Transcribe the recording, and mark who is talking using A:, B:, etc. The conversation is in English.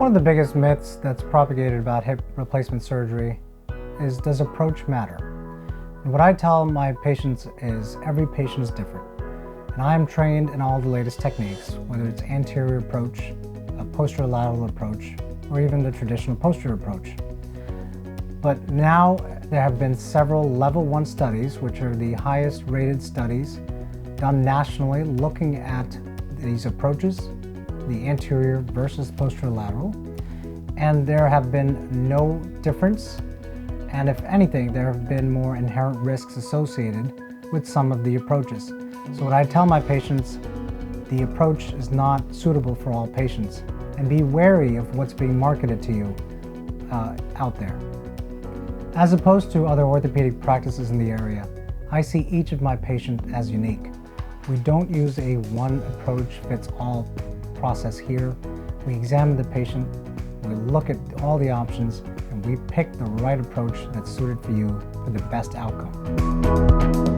A: One of the biggest myths that's propagated about hip replacement surgery is, does approach matter? And what I tell my patients is every patient is different. And I am trained in all the latest techniques, whether it's anterior approach, a posterolateral approach, or even the traditional posterior approach. But now there have been several level 1 studies, which are the highest rated studies done nationally, looking at these approaches, the anterior versus posterolateral, and there have been no difference, and if anything, there have been more inherent risks associated with some of the approaches. So what I tell my patients, the approach is not suitable for all patients, and be wary of what's being marketed to you out there. As opposed to other orthopedic practices in the area, I see each of my patients as unique. We don't use a one approach fits all process here. We examine the patient, we look at all the options, and we pick the right approach that's suited for you for the best outcome.